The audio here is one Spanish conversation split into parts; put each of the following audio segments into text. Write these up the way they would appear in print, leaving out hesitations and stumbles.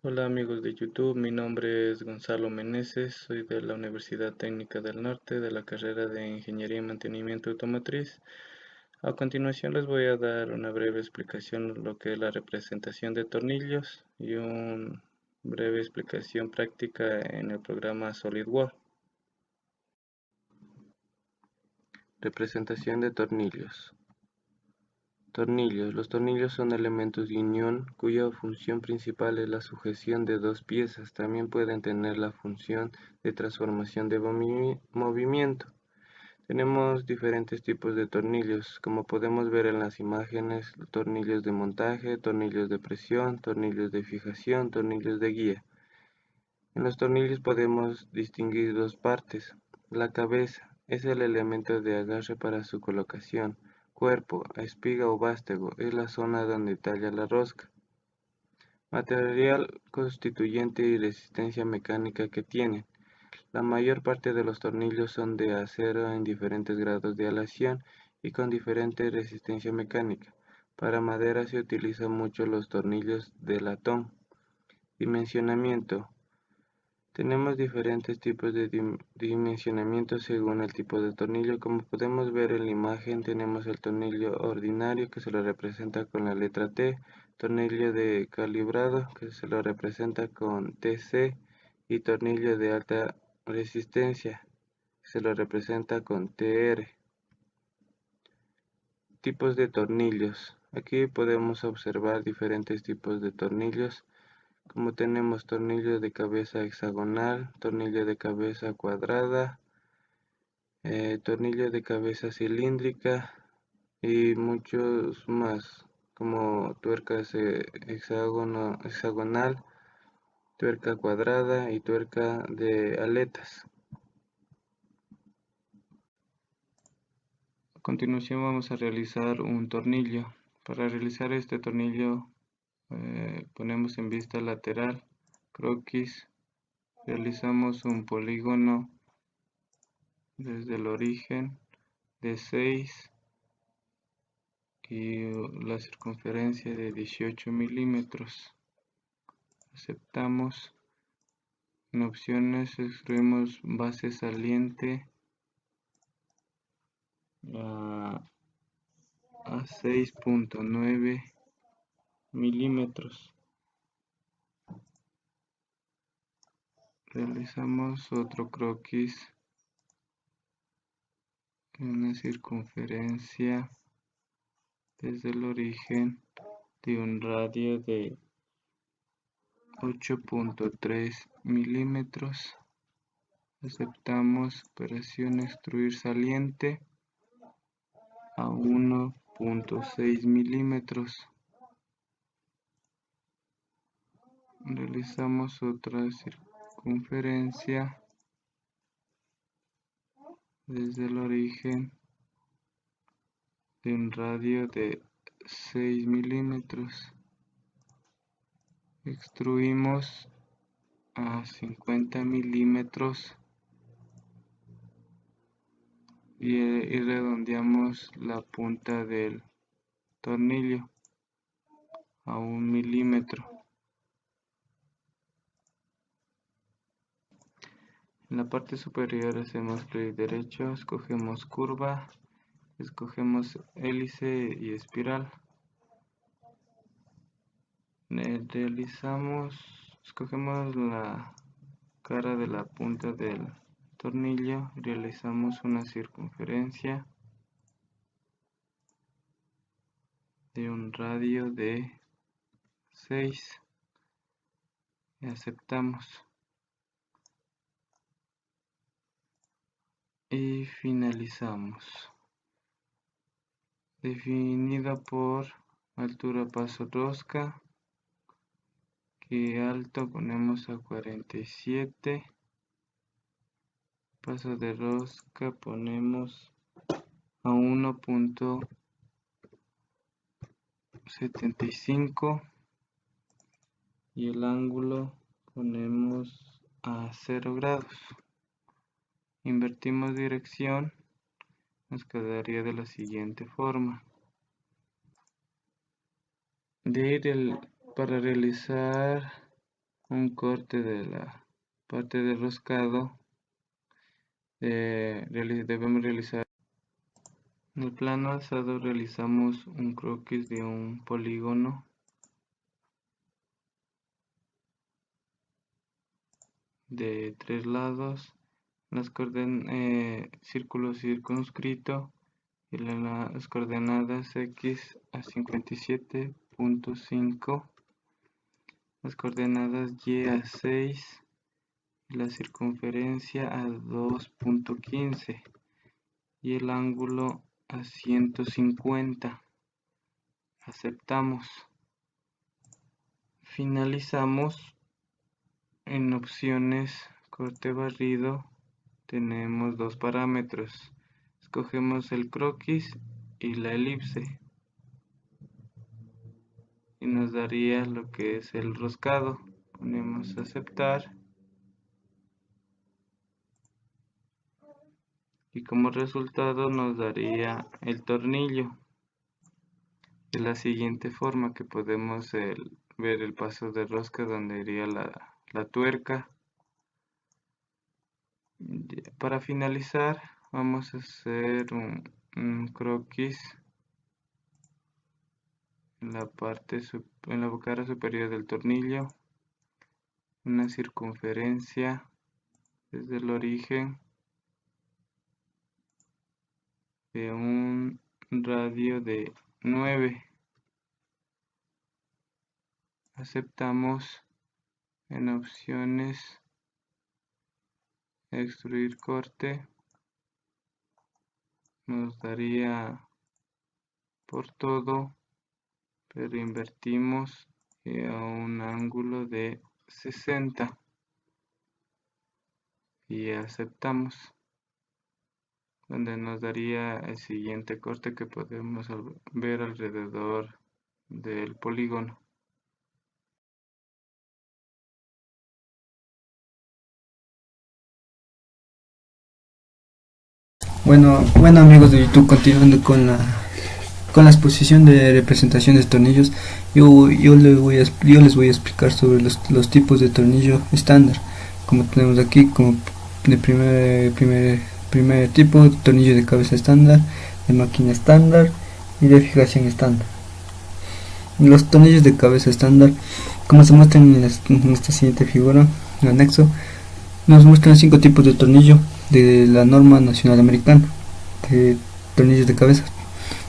Hola amigos de YouTube, mi nombre es Gonzalo Meneses, soy de la Universidad Técnica del Norte de la carrera de Ingeniería y Mantenimiento Automotriz. A continuación les voy a dar una breve explicación de lo que es la representación de tornillos y una breve explicación práctica en el programa SolidWorks. Representación de tornillos. Tornillos. Los tornillos son elementos de unión cuya función principal es la sujeción de dos piezas. También pueden tener la función de transformación de movimiento. Tenemos diferentes tipos de tornillos, como podemos ver en las imágenes: tornillos de montaje, tornillos de presión, tornillos de fijación, tornillos de guía. En los tornillos podemos distinguir dos partes. La cabeza es el elemento de agarre para su colocación. Cuerpo, espiga o vástago es la zona donde talla la rosca. Material constituyente y resistencia mecánica que tienen. La mayor parte de los tornillos son de acero en diferentes grados de aleación y con diferente resistencia mecánica. Para madera se utilizan mucho los tornillos de latón. Dimensionamiento. Tenemos diferentes tipos de dimensionamiento según el tipo de tornillo. Como podemos ver en la imagen, tenemos el tornillo ordinario, que se lo representa con la letra T, tornillo de calibrado, que se lo representa con TC, y tornillo de alta resistencia, que se lo representa con TR. Tipos de tornillos. Aquí podemos observar diferentes tipos de tornillos, como tenemos tornillo de cabeza hexagonal, tornillo de cabeza cuadrada, tornillo de cabeza cilíndrica y muchos más, como tuercas hexagonal, tuerca cuadrada y tuerca de aletas. A continuación vamos a realizar un tornillo. Para realizar este tornillo ponemos en vista lateral, croquis, realizamos un polígono desde el origen de 6 y la circunferencia de 18 milímetros. Aceptamos. En opciones extruimos base saliente a 6.9 milímetros. Realizamos otro croquis en una circunferencia desde el origen de un radio de 8.3 milímetros. Aceptamos. Operación extruir saliente a 1.6 milímetros. Realizamos otra circunferencia desde el origen de un radio de 6 milímetros. Extruimos a 50 milímetros y redondeamos la punta del tornillo a 1 milímetro. En la parte superior hacemos clic derecho, escogemos curva, escogemos hélice y espiral. Escogemos la cara de la punta del tornillo, realizamos una circunferencia de un radio de 6 y aceptamos. Y finalizamos. Definida por altura paso rosca, que alto ponemos a 47, paso de rosca ponemos a 1.75 y el ángulo ponemos a 0 grados. Invertimos dirección, nos quedaría de la siguiente forma. Para realizar un corte de la parte de roscado. Debemos realizar. En el plano alzado realizamos un croquis de un polígono de 3 lados, círculo circunscrito y las coordenadas x a 57.5, las coordenadas y a 6 y la circunferencia a 2.15 y el ángulo a 150. Aceptamos. Finalizamos. En opciones corte barrido tenemos dos parámetros. Escogemos el croquis y la elipse y nos daría lo que es el roscado. Ponemos aceptar y como resultado nos daría el tornillo de la siguiente forma, que podemos ver el paso de rosca donde iría la tuerca. Para finalizar vamos a hacer un croquis en la cara superior del tornillo, una circunferencia desde el origen de un radio de 9. Aceptamos. En opciones extruir corte nos daría por todo, pero invertimos a un ángulo de 60 y aceptamos, donde nos daría el siguiente corte que podemos ver alrededor del polígono. Bueno amigos de YouTube, continuando con la exposición de representación de tornillos, yo les voy a explicar sobre los tipos de tornillo estándar, como tenemos aquí, como de primer tipo, tornillo de cabeza estándar, de máquina estándar y de fijación estándar. Los tornillos de cabeza estándar, como se muestran en esta siguiente figura, en el anexo, nos muestran 5 tipos de tornillo de la norma nacional americana de tornillos de cabeza.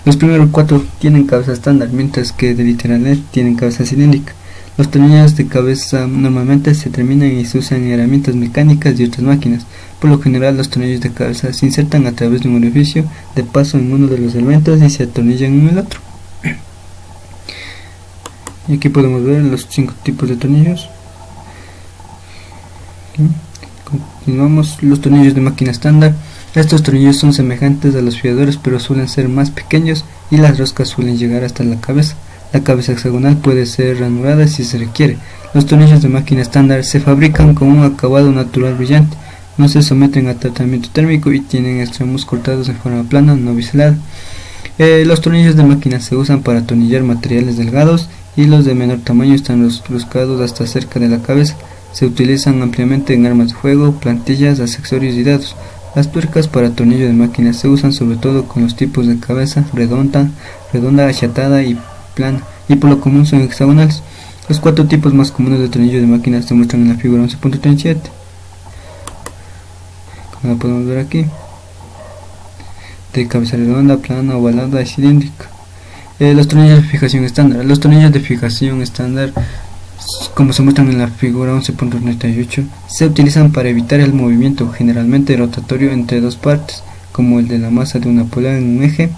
Los primeros 4 tienen cabeza estándar, mientras que de Literalnet tienen cabeza cilíndrica. Los tornillos de cabeza normalmente se terminan y se usan en herramientas mecánicas y otras máquinas. Por lo general, los tornillos de cabeza se insertan a través de un orificio de paso en uno de los elementos y se atornillan en el otro. Y aquí podemos ver los 5 tipos de tornillos. Continuamos. Los tornillos de máquina estándar. Estos tornillos son semejantes a los fiadores, pero suelen ser más pequeños y las roscas suelen llegar hasta la cabeza. La cabeza hexagonal puede ser ranurada si se requiere. Los tornillos de máquina estándar se fabrican con un acabado natural brillante, no se someten a tratamiento térmico y tienen extremos cortados en forma plana, no biselada. Los tornillos de máquina se usan para atornillar materiales delgados y los de menor tamaño están roscados hasta cerca de la cabeza. Se utilizan ampliamente en armas de fuego, plantillas, accesorios y dados. Las tuercas para tornillo de máquina se usan sobre todo con los tipos de cabeza redonda, achatada y plana, y por lo común son hexagonales. Los 4 tipos más comunes de tornillo de máquina se muestran en la figura 11.37, como lo podemos ver aquí, de cabeza redonda, plana, ovalada y cilíndrica. Los tornillos de fijación estándar. Los tornillos de fijación estándar, como se muestran en la figura 11.38, se utilizan para evitar el movimiento generalmente rotatorio entre dos partes, como el de la masa de una polea en un eje,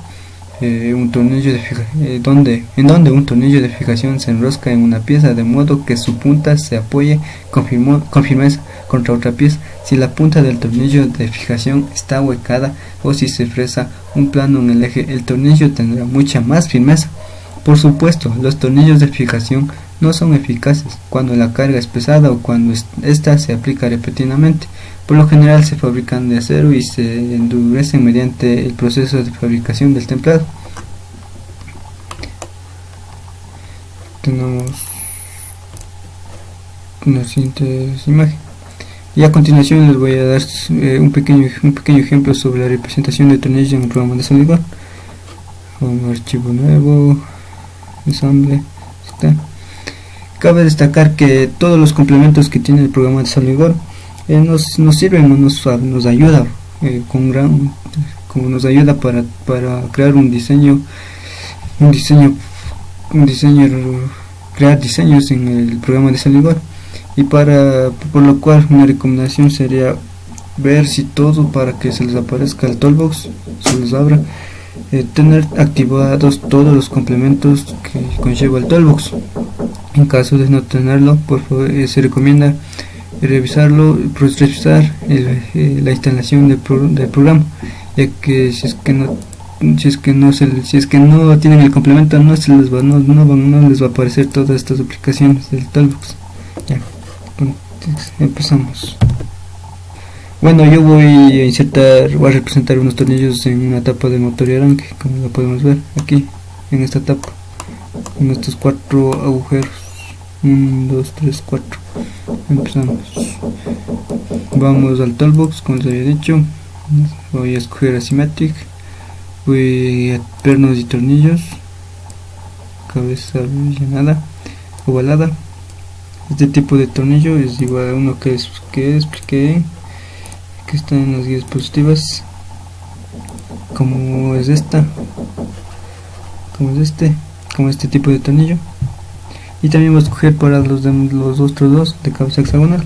un tornillo de donde un tornillo de fijación se enrosca en una pieza de modo que su punta se apoye con firmeza contra otra pieza. Si la punta del tornillo de fijación está huecada o si se fresa un plano en el eje, el tornillo tendrá mucha más firmeza. Por supuesto, los tornillos de fijación no son eficaces cuando la carga es pesada o cuando ésta se aplica repetidamente. Por lo general se fabrican de acero y se endurecen mediante el proceso de fabricación del templado. Tenemos la siguiente imagen. Y a continuación les voy a dar un pequeño ejemplo sobre la representación de tornillos en el programa de SolidWorks. Un archivo nuevo, ensamble, está. Cabe destacar que todos los complementos que tiene el programa de SolidWorks nos sirven o nos ayuda como nos ayuda para crear un diseño, crear diseños en el programa de SolidWorks. Y por lo cual una recomendación sería ver si todo, para que se les aparezca el toolbox, se les abra, tener activados todos los complementos que conlleva el toolbox. En caso de no tenerlo, por favor, se recomienda revisar la instalación del programa, ya que si es que no tienen el complemento, no les va a aparecer todas estas aplicaciones del toolbox. Ya, empezamos. Bueno, yo voy a representar unos tornillos en una tapa de motor y arranque, como lo podemos ver aquí en esta tapa, en estos 4 agujeros. 1, 2, 3, 4. Empezamos. Vamos al toolbox, como les había dicho. Voy a escoger asymmetric. Voy a pernos y tornillos. Cabeza rellenada, ovalada. Este tipo de tornillo es igual a uno que expliqué, que está en las guías positivas, como es este tipo de tornillo. Y también voy a escoger para los otros dos de cabeza hexagonal.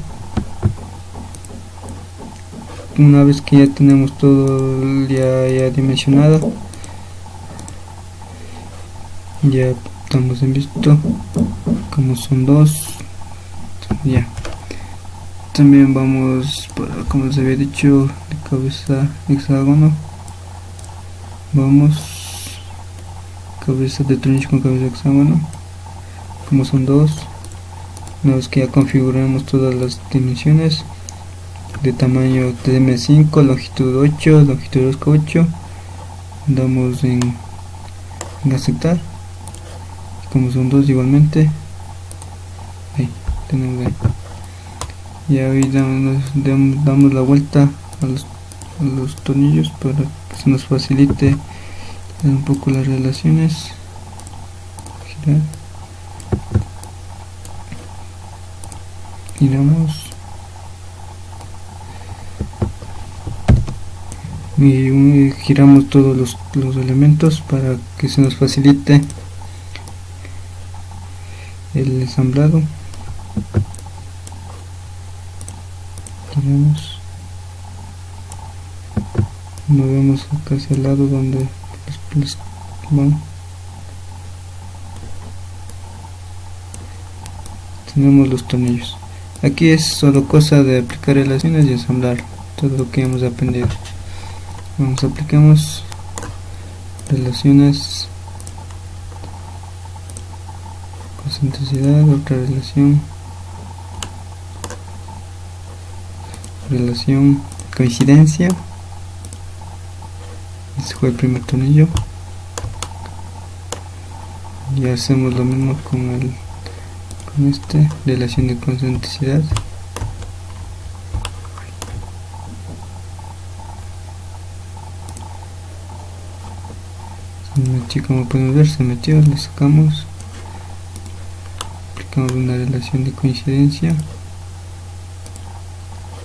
Una vez que ya tenemos todo ya dimensionado, ya estamos en visto como son dos. Ya, también vamos para, como les había dicho, de cabeza hexágono. Vamos cabeza de tornillo con cabeza hexágono, como son dos. Una vez que ya configuramos todas las dimensiones de tamaño TM5, longitud 8, longitud 2,8, damos en aceptar, como son dos igualmente. Ahí tenemos ahí. Y ahí damos la vuelta a los tornillos para que se nos facilite un poco las relaciones. Girar. Giramos y giramos todos los elementos para que se nos facilite el ensamblado. Giramos, movemos acá hacia el lado donde los van. Tenemos los tornillos. Aquí es solo cosa de aplicar relaciones y ensamblar todo lo que hemos aprendido. Vamos, aplicamos relaciones, concentricidad, otra relación, coincidencia. Este fue el primer tornillo. Y hacemos lo mismo con relación de concentricidad. Como pueden ver, se metió, le sacamos, aplicamos una relación de coincidencia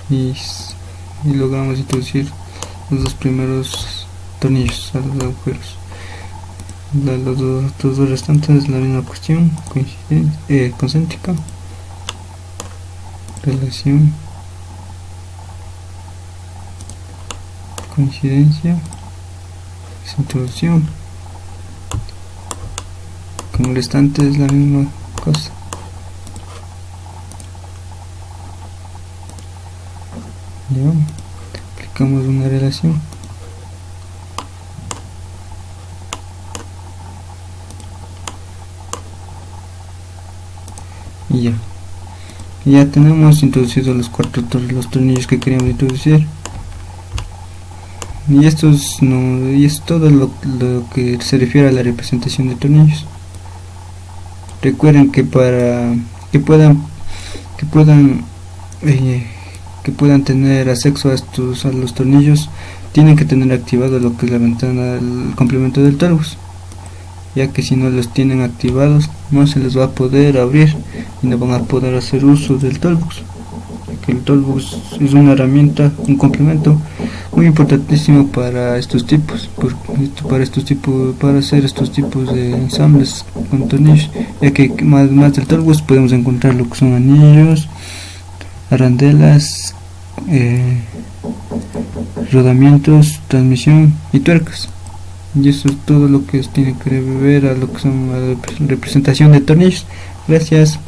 y logramos introducir los dos primeros tornillos a los agujeros. Los dos restantes es la misma cuestión, concéntrica, relación, coincidencia, introducción. Como el restante es la misma cosa. Ya, aplicamos una relación. Y ya tenemos introducidos los tornillos que queríamos introducir. Y esto es todo lo que se refiere a la representación de tornillos. Recuerden que para que puedan que puedan tener acceso a los tornillos, tienen que tener activado lo que es la ventana, el complemento del toolbox, ya que si no los tienen activados no se les va a poder abrir y no van a poder hacer uso del toolbox, que el toolbox es una herramienta, un complemento muy importantísimo para estos tipos, para hacer estos tipos de ensambles con tornillos, ya que más del toolbox podemos encontrar lo que son anillos, arandelas, rodamientos, transmisión y tuercas. Y eso es todo lo que tiene que ver a lo que son la representación de tornillos. Gracias.